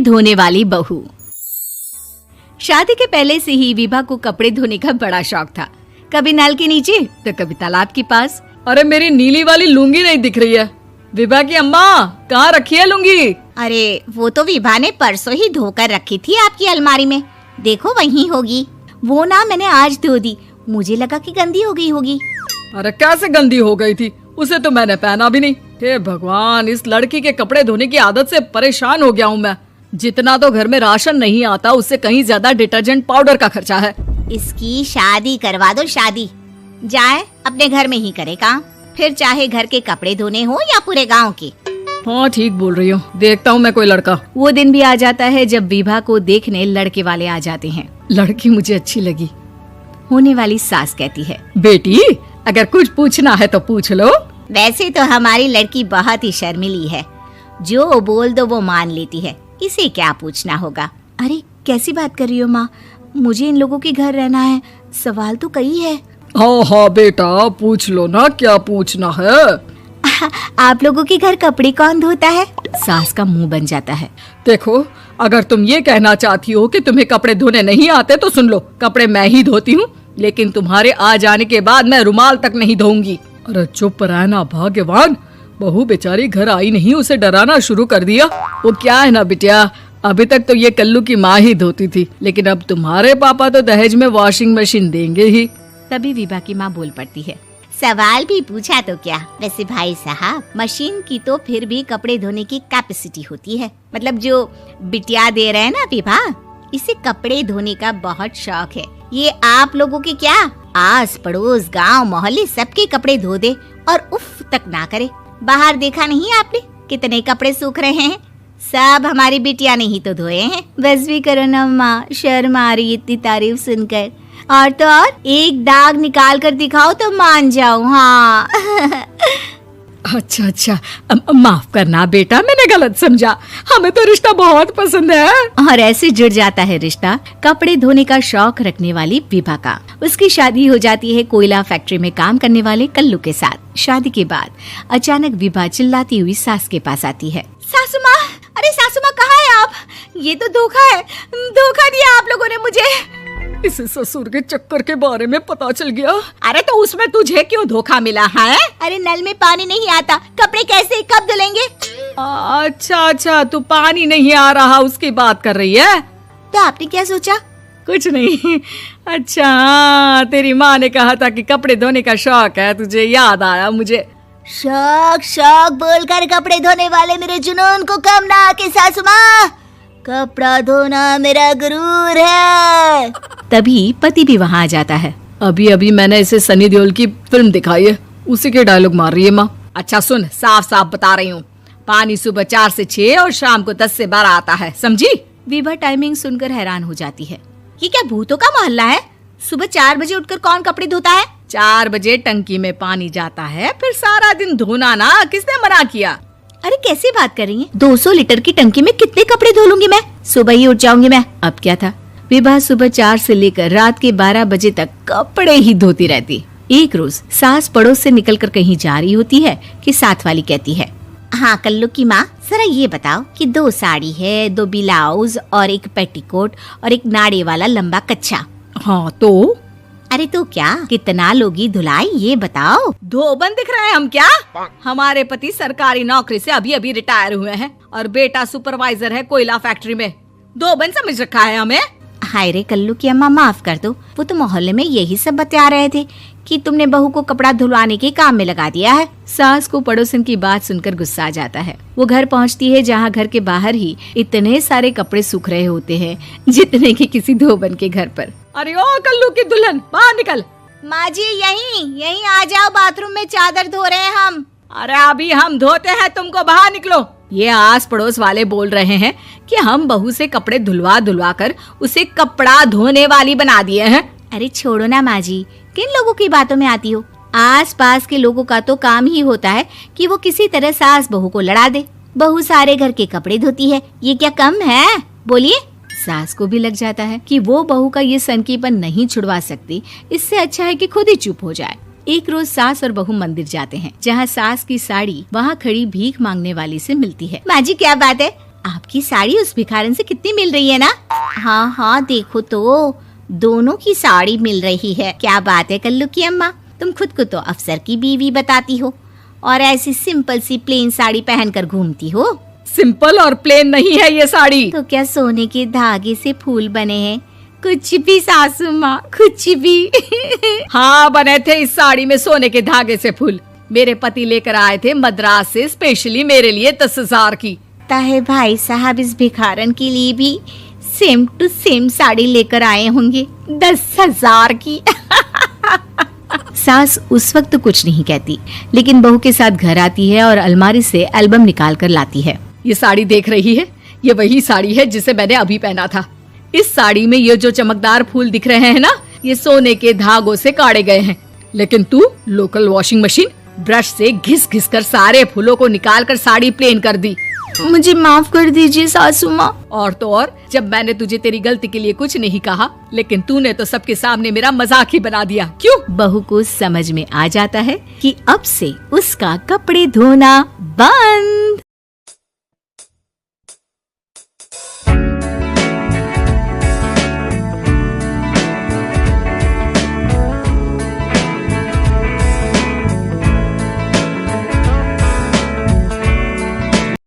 धोने वाली बहू। शादी के पहले से ही विभा को कपड़े धोने का बड़ा शौक था। कभी नल के नीचे तो कभी तालाब के पास। अरे मेरी नीली वाली लुंगी नहीं दिख रही है। विभा की अम्मा, कहाँ रखी है लुंगी? अरे वो तो विभा ने परसों ही धोकर रखी थी आपकी अलमारी में, देखो वहीं होगी। वो ना मैंने आज धो दी, मुझे लगा कि गंदी हो गई होगी। अरे कैसे गंदी हो गई थी? उसे तो मैंने पहना भी नहीं। हे भगवान, इस लड़की के कपड़े धोने की आदत से परेशान हो गया हूँ मैं। जितना तो घर में राशन नहीं आता, उससे कहीं ज्यादा डिटर्जेंट पाउडर का खर्चा है। इसकी शादी करवा दो, शादी जाए अपने घर में ही करे काम, फिर चाहे घर के कपड़े धोने हो या पूरे गांव के। हाँ ठीक बोल रही हो, देखता हूँ मैं कोई लड़का। वो दिन भी आ जाता है जब विभा को देखने लड़के वाले आ जाते हैं। लड़की मुझे अच्छी लगी। होने वाली सास कहती है, बेटी अगर कुछ पूछना है तो पूछ लो। वैसे तो हमारी लड़की बहुत ही शर्मीली है, जो बोल दो वो मान लेती है, इसे क्या पूछना होगा। अरे कैसी बात कर रही हो माँ, मुझे इन लोगों के घर रहना है, सवाल तो कई है। हाँ हाँ बेटा, पूछ लो ना, क्या पूछना है। आप लोगों के घर कपड़े कौन धोता है? सास का मुंह बन जाता है। देखो, अगर तुम ये कहना चाहती हो कि तुम्हें कपड़े धोने नहीं आते तो सुन लो, कपड़े मैं ही धोती हूँ, लेकिन तुम्हारे आ जाने के बाद मैं रुमाल तक नहीं धोऊंगी। अरे चुप रहना भाग्यवान, बहू बेचारी घर आई नहीं, उसे डराना शुरू कर दिया। वो क्या है ना बिटिया, अभी तक तो ये कल्लू की माँ ही धोती थी, लेकिन अब तुम्हारे पापा तो दहेज में वॉशिंग मशीन देंगे ही। तभी विभा की माँ बोल पड़ती है, सवाल भी पूछा तो क्या। वैसे भाई साहब, मशीन की तो फिर भी कपड़े धोने की कैपेसिटी होती है। मतलब जो बिटिया दे रहे हैं ना विभा, इसे कपड़े धोने का बहुत शौक है। ये आप लोगों के क्या, आस पड़ोस गांव मोहल्ले सबके कपड़े धो दे और उफ तक ना करे। बाहर देखा नहीं आपने कितने कपड़े सूख रहे हैं? सब हमारी बिटिया ने ही तो धोए हैं। बस भी करो ना माँ, शर्म आ रही इतनी तारीफ सुनकर। और तो और एक दाग निकाल कर दिखाओ तो मान जाऊं। हाँ अच्छा, माफ करना बेटा, मैंने गलत समझा। हमें तो रिश्ता बहुत पसंद है। और ऐसे जुड़ जाता है रिश्ता कपड़े धोने का शौक रखने वाली विभा का। उसकी शादी हो जाती है कोयला फैक्ट्री में काम करने वाले कल्लू के साथ। शादी के बाद अचानक विभा चिल्लाती हुई सास के पास आती है। सासू माँ, अरे सासू माँ कहाँ है आप? ये तो धोखा है, धोखा दिया आप लोगों ने मुझे। इसे ससुर के चक्कर के बारे में पता चल गया। अरे तो उसमें तुझे क्यों धोखा मिला है? अरे नल में पानी नहीं आता, कपड़े कैसे कब धुलेंगे? अच्छा, तू पानी नहीं आ रहा उसकी बात कर रही है। तो आपने क्या सोचा? कुछ नहीं। अच्छा, तेरी माँ ने कहा था कि कपड़े धोने का शौक है तुझे, याद आया मुझे। शौक बोलकर कपड़े धोने वाले मेरे जुनून को कम ना आके सासू माँ, कपड़ा धोना मेरा गुरूर है। तभी पति भी वहाँ आ जाता है। अभी मैंने इसे सनी देओल की फिल्म दिखाई है, उसी के डायलॉग मार रही है माँ। अच्छा सुन, साफ बता रही हूँ, पानी सुबह 4 से 6 और शाम को 10 से 12 आता है, समझी? विभा टाइमिंग सुनकर हैरान हो जाती है। ये क्या भूतों का मोहल्ला है? सुबह 4 बजे उठकर कौन कपड़े धोता है? 4 बजे टंकी में पानी जाता है, फिर सारा दिन धोना ना, किसने मना किया? अरे कैसी बात कर रही हैं? 200 लीटर की टंकी में कितने कपड़े धो लूंगी मैं? सुबह ही उठ जाऊंगी मैं। अब क्या था, विभा सुबह 4 से लेकर रात के 12 बजे तक कपड़े ही धोती रहती। एक रोज सास पड़ोस से निकलकर कहीं जा रही होती है कि साथ वाली कहती है, हाँ कल्लू की माँ, जरा ये बताओ कि 2 साड़ी है, 2 ब्लाउज और एक पेटीकोट और एक नाड़े वाला लंबा कच्छा। हाँ तो? अरे तो क्या, कितना लोगी धुलाई ये बताओ। धोबन दिख रहे हैं हम क्या? हमारे पति सरकारी नौकरी से अभी रिटायर हुए हैं और बेटा सुपरवाइजर है कोयला फैक्ट्री में। धोबन समझ रखा है हमें। हाय रे कल्लू की अम्मा, माफ कर दो, वो तो मोहल्ले में यही सब बता रहे थे कि तुमने बहू को कपड़ा धुलवाने के काम में लगा दिया है। सास को पड़ोसन की बात सुनकर गुस्सा आ जाता है। वो घर पहुंचती है जहां घर के बाहर ही इतने सारे कपड़े सूख रहे होते हैं जितने कि किसी धोबन के घर पर। अरे ओ कल्लू की दुल्हन, बाहर निकल। माँ जी यहीं आ जाओ, बाथरूम में चादर धो रहे हैं हम। अरे अभी हम धोते हैं, तुमको बाहर निकलो। ये आस पड़ोस वाले बोल रहे हैं कि हम बहू से कपड़े धुलवा कर उसे कपड़ा धोने वाली बना दिए हैं। अरे छोड़ो ना माँ जी, किन लोगों की बातों में आती हो? आस पास के लोगों का तो काम ही होता है कि वो किसी तरह सास बहू को लड़ा दे। बहू सारे घर के कपड़े धोती है, ये क्या कम है? बोलिए। सास को भी लग जाता है कि वो बहू का ये सनकीपन नहीं छुड़वा सकती, इससे अच्छा है कि खुद ही चुप हो जाए। एक रोज सास और बहू मंदिर जाते हैं, जहाँ सास की साड़ी वहाँ खड़ी भीख मांगने वाली से मिलती है। माँ जी क्या बात है, आपकी साड़ी उस भिखारन से कितनी मिल रही है ना? हाँ हाँ देखो तो दोनों की साड़ी मिल रही है। क्या बात है कल्लू की अम्मा, तुम खुद को तो अफसर की बीवी बताती हो और ऐसी सिंपल सी प्लेन साड़ी पहनकर घूमती हो। सिंपल और प्लेन नहीं है ये साड़ी। तो क्या सोने के धागे से फूल बने हैं? कुछ भी सासू माँ, कुछ भी। हाँ बने थे इस साड़ी में सोने के धागे से फूल। मेरे पति लेकर आए थे मद्रास से स्पेशली मेरे लिए 10,000 की। ताहे भाई साहब इस भिखारन के लिए भी सेम टू सेम साड़ी लेकर आए होंगे 10,000 की। सास उस वक्त तो कुछ नहीं कहती, लेकिन बहू के साथ घर आती है और अलमारी से एल्बम निकाल कर लाती है। ये साड़ी देख रही है, ये वही साड़ी है जिसे मैंने अभी पहना था। इस साड़ी में ये जो चमकदार फूल दिख रहे हैं ना, ये सोने के धागों से काटे गए हैं। लेकिन तू लोकल वॉशिंग मशीन ब्रश से घिस घिस कर सारे फूलों को निकाल कर साड़ी प्लेन कर दी। मुझे माफ कर दीजिए सासू माँ। और तो और, जब मैंने तुझे तेरी गलती के लिए कुछ नहीं कहा, लेकिन तूने तो सबके सामने मेरा मजाक ही बना दिया। क्यों? बहू को समझ में आ जाता है कि अब से उसका कपड़े धोना बंद।